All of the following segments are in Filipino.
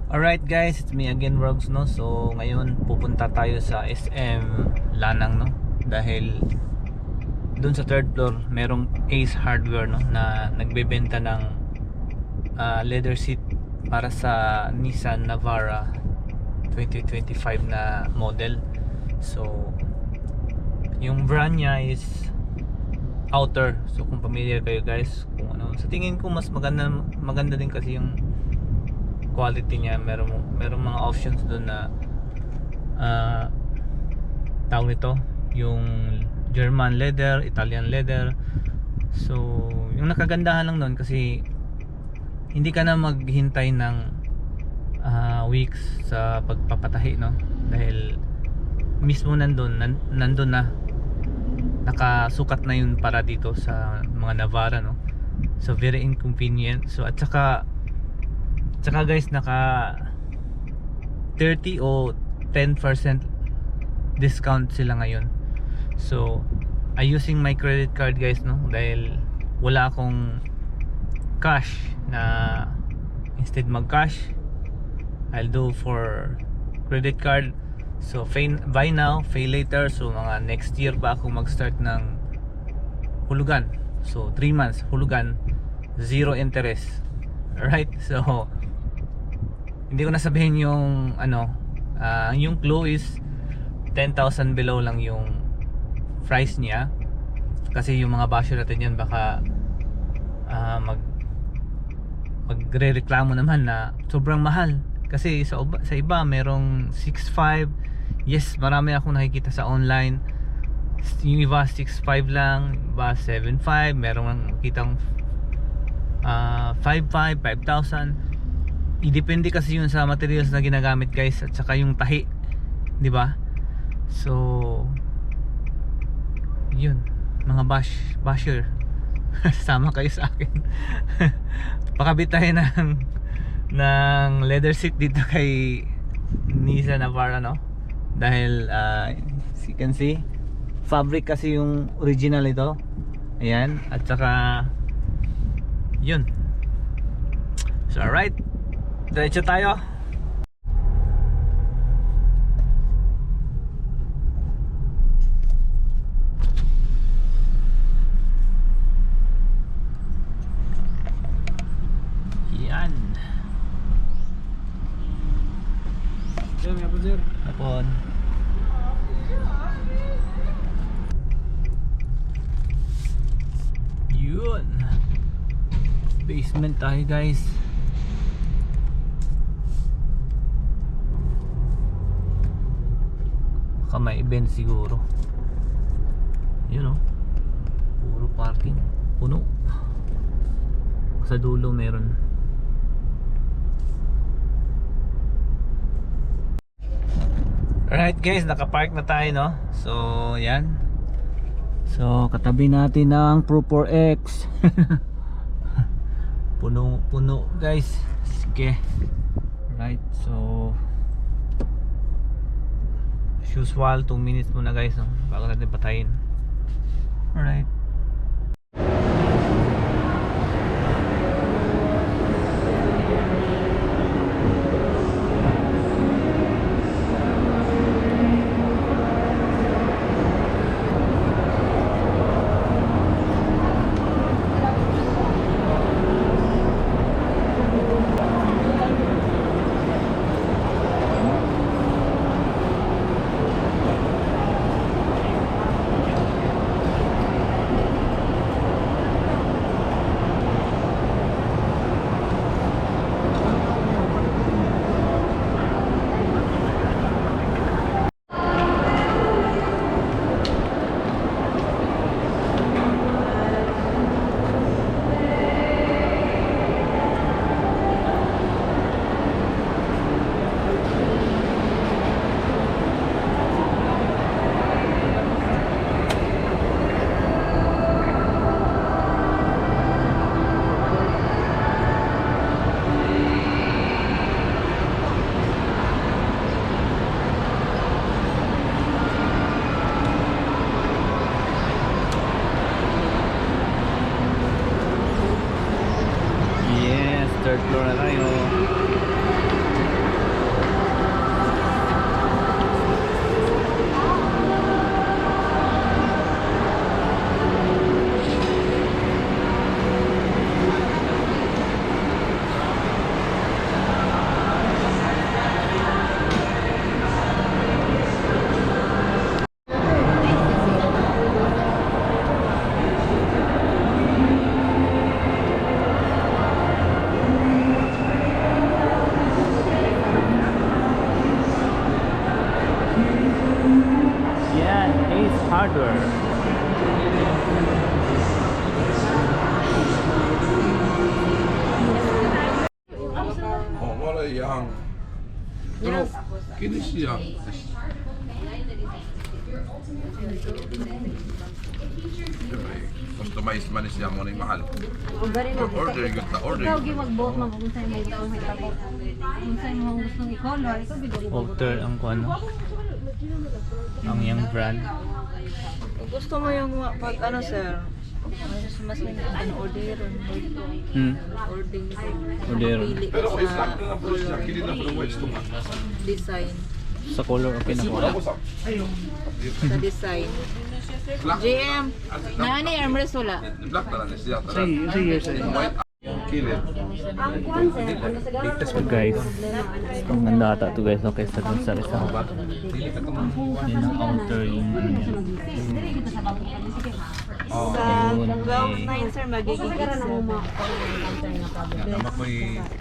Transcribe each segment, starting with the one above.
Alright guys, it's me again Rogs, no. So ngayon pupunta tayo sa SM Lanang, no. Dahil dun sa third floor merong Ace Hardware, no, na nagbebenta ng leather seat para sa Nissan Navara 2025 na model. So yung brand niya is Outer. So kung familiar kayo guys, kung ano, sa tingin ko mas maganda din kasi yung quality niya. Merong mga options doon na tawag nito yung German leather, Italian leather. So yung nakagandahan lang doon kasi hindi ka na maghintay ng weeks sa pagpapatahi, no, dahil mismo nandun na nakasukat na yun para dito sa mga Navara, no. So very inconvenient. So at saka guys, naka 30 o 10% discount sila ngayon. So I using my credit card guys, no, dahil wala akong cash. Na instead mag cash, I'll do for credit card. So buy now, pay later. So mga next year pa ako mag start ng hulugan. So 3 months hulugan, 0 interest. Alright, so hindi ko nasabihin yung yung clue is 10,000 below lang yung price niya. Kasi yung mga basher natin yan baka magre-reklamo naman na sobrang mahal. Kasi sa iba merong 6.5. Yes, marami akong nakikita sa online. Yung iba 6.5 lang, iba 7.5, merong kitang 5.5, 5,000. Idepende kasi yun sa materials na ginagamit guys, at saka yung tahi, di ba? So yun, mga basher sama kayo sa akin. Pakabit tayo ng leather seat dito kay Nissan Navara, no, dahil as you can see, fabric kasi yung original ito. Ayan, at saka yun. So alright, diretso tayo. Yan. Sir, nga po sir. Hapon. Yun. Basement tayo guys. Baka may event siguro. Yun, oh. Puro parking. Puno. Sa dulo meron. Alright guys, nakapark na tayo, no. So yan. So katabi natin ng Pro 4X. Puno guys. Sige. Right, so as usual 2 minutes muna guys, no, bago natin patayin. Alright. third floor na tayo. Hardware. Oh, wala yang. Pero kini siya. Customized man siya mo ning mahal. Order gyud ta order. Ikaw mag-vote mo kung saan may gusto mo itabot. Kung saan mo gustong i-color, ikaw bigyan mo. Outer ang ano. Ang yung brand. Kung gusto mo yung pag ano sir, mas may order Order. Pili Pero ka okay sa lang lang po siya. Kini na pero white to man. design. Sa color okay na ko. Sa design. Black. GM, nani armrest wala. Black na lang siya. Sige, sir. White ang kilid. Ang kwan sir, ano sa gawin? So guys, ang ganda ata to guys, okay sa dun sa isa. Yan ang outer yung ano niya. Dili kita sa bago kami sige. Sa Ayun, 12.9 sir magiging Sigara na mo 7. mo cancer na problem. Tama ko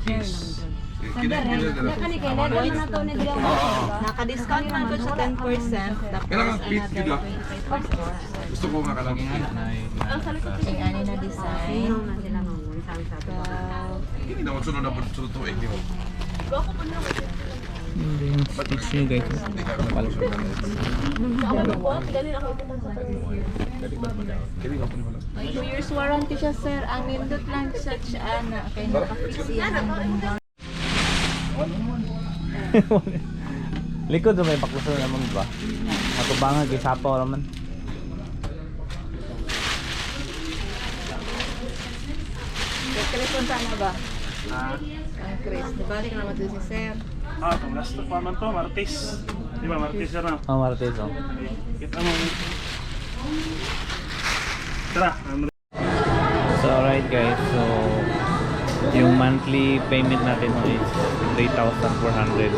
case. Kini Ya kani kay level na to ni diya mo. Naka-discount man ko sa 10%. Tapos Kailangan fit yun lang. 25%. Gusto ko nga kalang Yung ani na design. Ayun na sila mo isang sa. Kini na sunod na sunod to eh. Kini. Hindi yung stitch niya guys. Hindi ka kapal sunod na. Kini nga po ni wala. May 2 years warranty siya sir. Ang nindot lang siya na kay nakafix siya ng Likod may paklusan naman ba? Matubangan kay sapaw naman. Chris, sana ba? Ang Chris, nabalik naman to si sir. Itong last pa man to, Martes. Di ba, Martes sir na? Oh, Martes oh. Kita mo. Tara, So alright guys, so yung monthly payment natin is 3,449.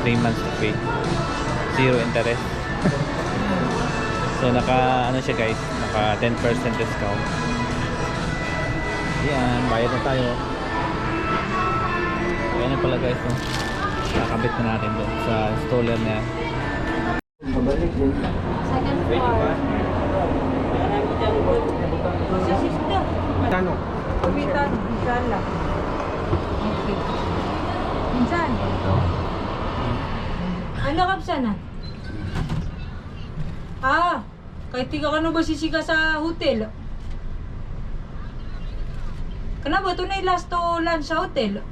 3 months to pay. Zero interest. So naka ano siya guys, naka 10% discount. Yan, bayad na tayo. Ayan na pala guys, no? Nakakabit na natin doon sa installer niya. Second floor. Tano? Kumitan, inshallah. Okay. Minsan. Ano ka sana? Kahit tiga ka na ba sisika sa hotel? Kana ba ito na last to lunch sa hotel?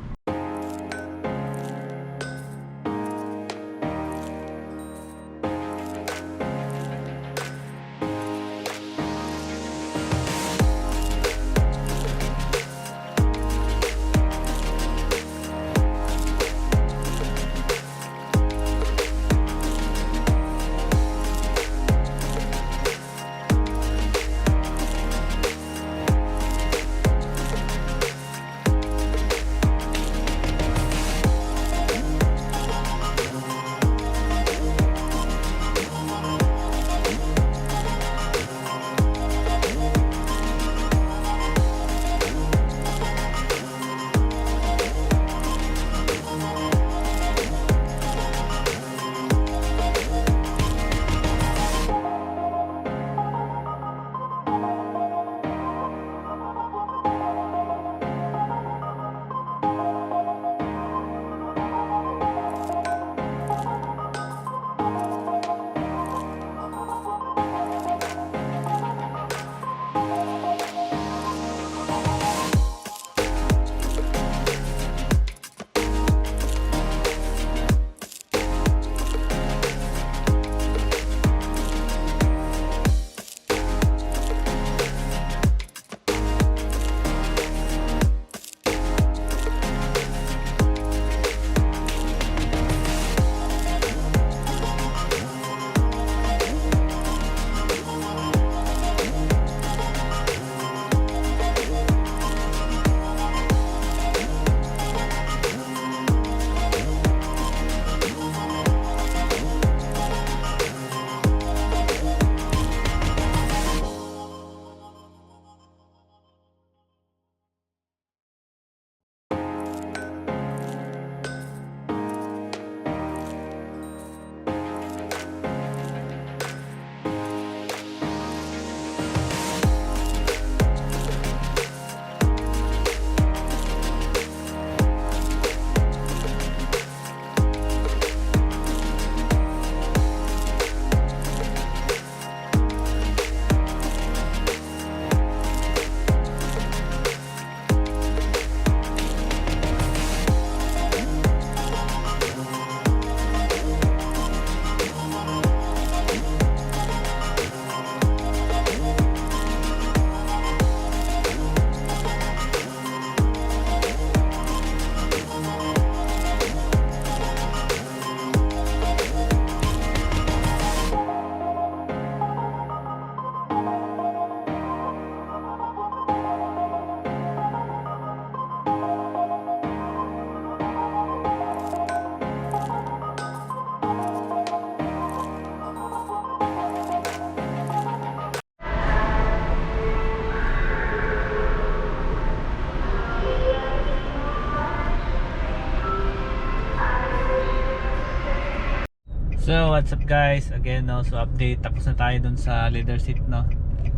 So what's up guys, again no, so update, tapos na tayo dun sa leather seat no.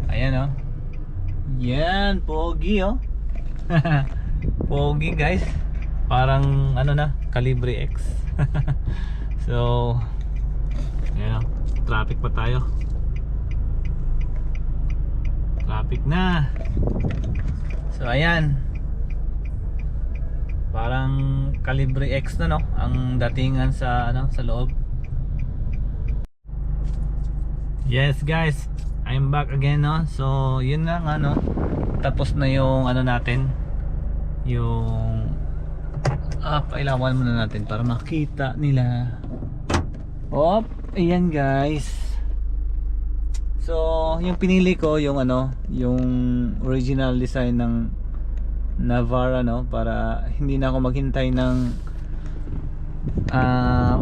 Ayan no. Yan, pogi oh. Pogi guys. Parang ano na, Calibre X. So ayan, traffic pa tayo. Traffic na. So ayan, parang Calibre X na no ang datingan sa ano, sa loob. Yes guys, I'm back again no. So yun nga nga no, tapos na yung ano natin, yung pailawan muna natin para makita nila. Op, ayan guys. So yung pinili ko yung ano, yung original design ng Navara no, para hindi na ako maghintay ng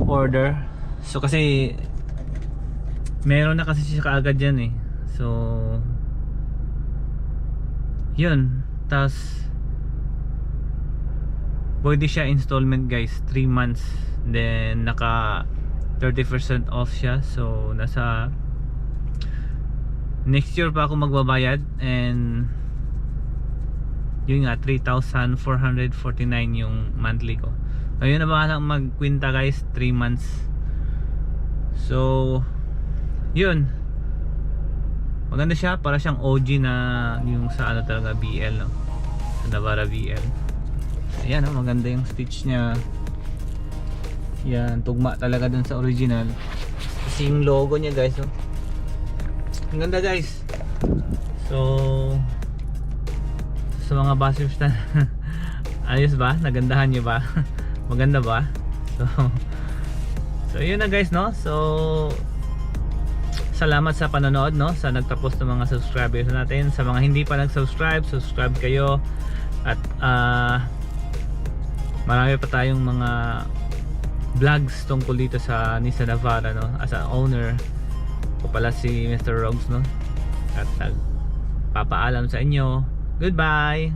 order. So kasi meron na kasi siya kaagad yan eh. So yun, tas pwede siya installment guys, 3 months, then naka 30% off siya. So nasa next year pa ako magbabayad, and yun nga 3,449 yung monthly ko. Ayun na ba magkwinta guys, 3 months. So yun, maganda siya, para siyang OG na yung sa ano talaga, BL no, sa Navara BL. Ayan no, maganda yung stitch niya. Yan, tugma talaga dun sa original. Kasi yung logo niya guys oh, ang ganda guys. So sa mga bashers na ayos ba? Nagandahan niyo ba? Maganda ba? So yun na guys no. So salamat sa panonood no, sa nagtapos ng mga subscribers natin. Sa mga hindi pa nag-subscribe, subscribe kayo. At marami pa tayong mga vlogs tungkol dito sa Nissan Navara no. As an owner ko pala si Mr. Rogues no. At nagpapaalam sa inyo. Goodbye.